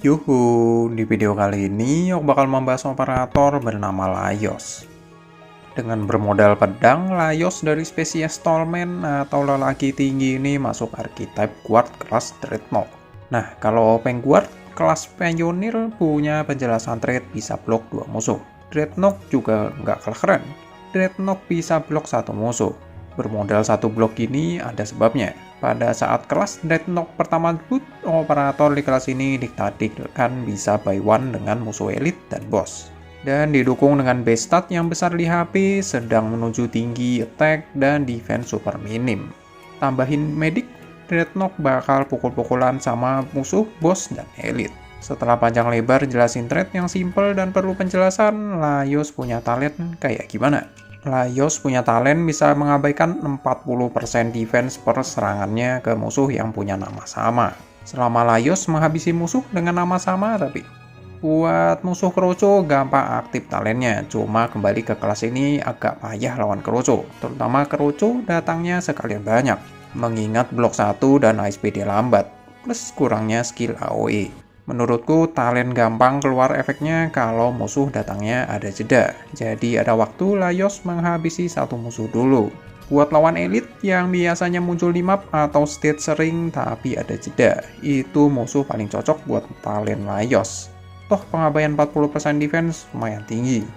Yuhu, di video kali ini aku bakal membahas operator bernama Laios. Dengan bermodal pedang, Laios dari spesies Tallman atau lelaki tinggi ini masuk archetype guard kelas Dreadnought. Nah, kalau Vanguard kelas Pioneer punya penjelasan trade bisa blok 2 musuh. Dreadnought juga nggak kalah keren. Dreadnought bisa blok 1 musuh. Bermodal 1 blok ini ada sebabnya. Pada saat kelas Dreadnought pertama debut, operator di kelas ini ditakdirkan bisa buy one dengan musuh elite dan boss. Dan didukung dengan base stat yang besar di HP, sedang menuju tinggi attack dan defense super minim. Tambahin medic, Dreadnought bakal pukul-pukulan sama musuh, boss, dan elite. Setelah panjang lebar jelasin trade yang simple dan perlu penjelasan, Laios punya talent kayak gimana? Laios punya talent bisa mengabaikan 40% defense per serangannya ke musuh yang punya nama sama. Selama Laios menghabisi musuh dengan nama sama tapi buat musuh Keroco gampang aktif talentnya, cuma kembali ke kelas ini agak payah lawan Keroco, terutama Keroco datangnya sekalian banyak, mengingat blok 1 dan HPD lambat, plus kurangnya skill AOE. Menurutku talent gampang keluar efeknya kalau musuh datangnya ada jeda, jadi ada waktu Laios menghabisi 1 musuh dulu. Buat lawan elite yang biasanya muncul di map atau stage sering tapi ada jeda, itu musuh paling cocok buat talent Laios. Toh pengabaian 40% defense lumayan tinggi.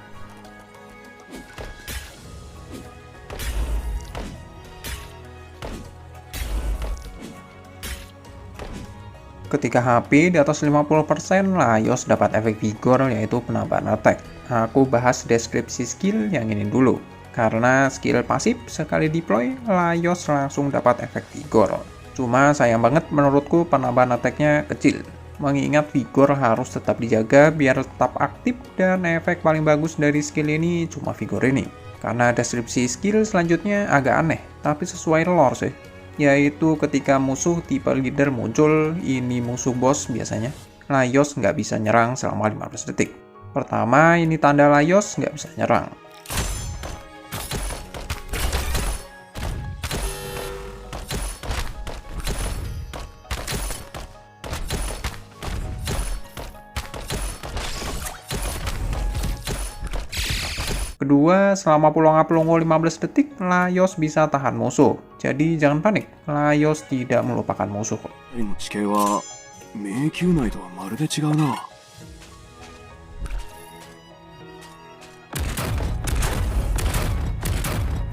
Ketika HP di atas 50%, Laios dapat efek vigor yaitu penambahan attack. Aku bahas deskripsi skill yang ini dulu. Karena skill pasif sekali deploy, Laios langsung dapat efek vigor. Cuma sayang banget menurutku penambahan attack-nya kecil. Mengingat vigor harus tetap dijaga biar tetap aktif dan efek paling bagus dari skill ini cuma vigor ini. Karena deskripsi skill selanjutnya agak aneh, tapi sesuai lore sih. Yaitu ketika musuh tipe leader muncul, ini musuh boss biasanya, Laios nggak bisa nyerang selama 15 detik. Pertama, ini tanda Laios nggak bisa nyerang. Kedua, selama pelongo 15 detik, Laios bisa tahan musuh. Jadi jangan panik, Laios tidak melupakan musuh. の地形は迷宮内とはまるで違うな。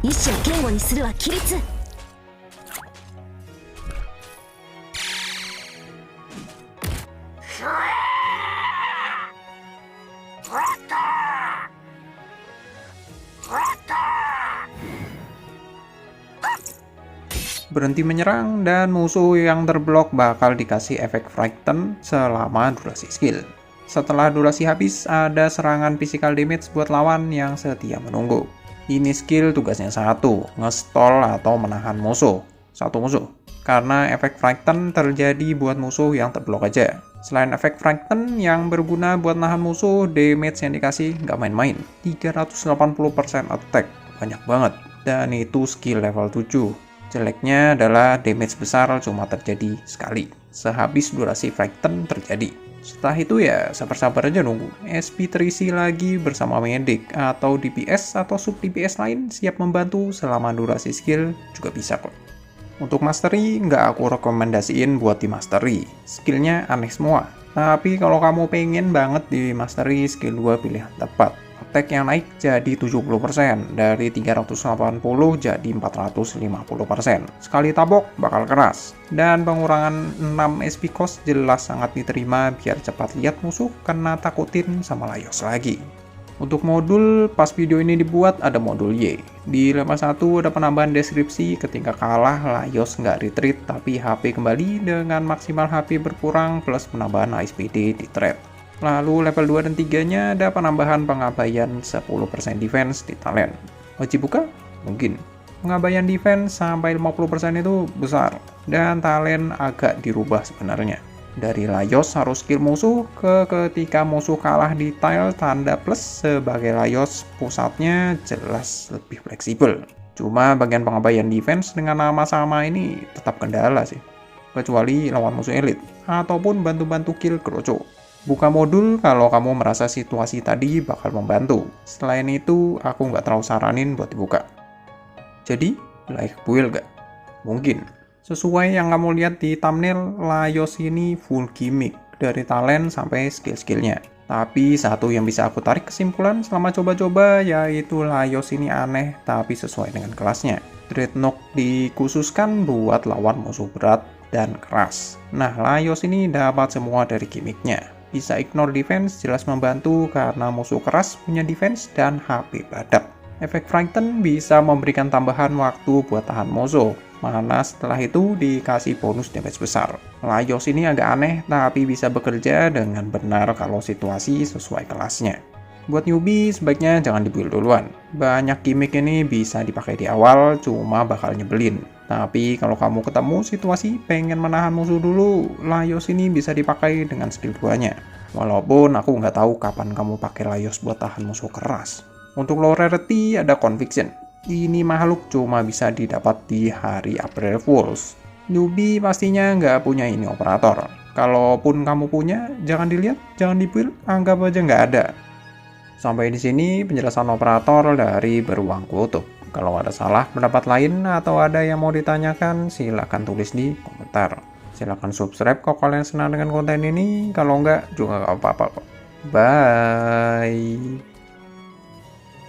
意志を堅固にするは規律。 Berhenti menyerang dan musuh yang terblok bakal dikasih efek frighten selama durasi skill. Setelah durasi habis, ada serangan physical damage buat lawan yang setia menunggu. Ini skill tugasnya satu, nge-stall atau menahan musuh. Satu musuh. Karena efek frighten terjadi buat musuh yang terblok aja. Selain efek frighten yang berguna buat nahan musuh, damage yang dikasih nggak main-main. 380% attack, banyak banget. Dan itu skill level 7. Jeleknya adalah damage besar cuma terjadi sekali, sehabis durasi frighten terjadi. Setelah itu ya sabar-sabar aja nunggu SP terisi lagi bersama medic atau DPS atau sub DPS lain siap membantu selama durasi skill juga bisa kok. Untuk mastery nggak aku rekomendasiin buat di mastery, skillnya aneh semua. Tapi kalau kamu pengen banget di mastery, skill 2 pilihan tepat. Attack yang naik jadi 70%, dari 380 jadi 450%. Sekali tabok bakal keras. Dan pengurangan 6 SP cost jelas sangat diterima biar cepat lihat musuh kena takutin sama Laios lagi. Untuk modul, pas video ini dibuat ada modul Y. Di level 1 ada penambahan deskripsi ketika kalah Laios nggak retreat tapi HP kembali dengan maksimal HP berkurang plus penambahan HPD di trade. Lalu level 2 dan 3-nya ada penambahan pengabaian 10% defense di talent. Wajib buka? Mungkin. Pengabaian defense sampai 50% itu besar, dan talent agak dirubah sebenarnya. Dari Laios harus skill musuh ke ketika musuh kalah di tile tanda plus sebagai Laios pusatnya jelas lebih fleksibel. Cuma bagian pengabaian defense dengan nama sama ini tetap kendala sih. kecuali lawan musuh elit, ataupun bantu-bantu kill Groco. Buka modul kalau kamu merasa situasi tadi bakal membantu. Selain itu, aku nggak terlalu saranin buat dibuka. Jadi, like build gak? Mungkin. Sesuai yang kamu lihat di thumbnail, Laios ini full gimmick, dari talent sampai skill-skillnya. Tapi satu yang bisa aku tarik kesimpulan selama coba-coba yaitu Laios ini aneh tapi sesuai dengan kelasnya. Dreadnought dikhususkan buat lawan musuh berat dan keras. Nah, Laios ini dapat semua dari gimmicknya. Bisa ignore defense, jelas membantu karena musuh keras punya defense dan HP badak. Efek Frighten bisa memberikan tambahan waktu buat tahan musuh, mana setelah itu dikasih bonus damage besar. Laios ini agak aneh tapi bisa bekerja dengan benar kalau situasi sesuai kelasnya. Buat newbie sebaiknya jangan dibuild duluan. Banyak gimmick ini bisa dipakai di awal cuma bakal nyebelin. Tapi kalau kamu ketemu situasi pengen menahan musuh dulu, Laios ini bisa dipakai dengan skill 2-nya. Walaupun aku nggak tahu kapan kamu pakai Laios buat tahan musuh keras. Untuk low rarity ada Conviction. Ini makhluk cuma bisa didapat di hari April Fools. Newbie pastinya nggak punya ini operator. Kalaupun kamu punya, jangan dilihat, jangan dibuild, anggap aja nggak ada. Sampai di sini penjelasan operator dari Beruang Kutub. Kalau ada salah pendapat lain atau ada yang mau ditanyakan, silahkan tulis di komentar. Silahkan subscribe kalau kalian senang dengan konten ini. Kalau nggak, juga nggak apa-apa kok. Bye!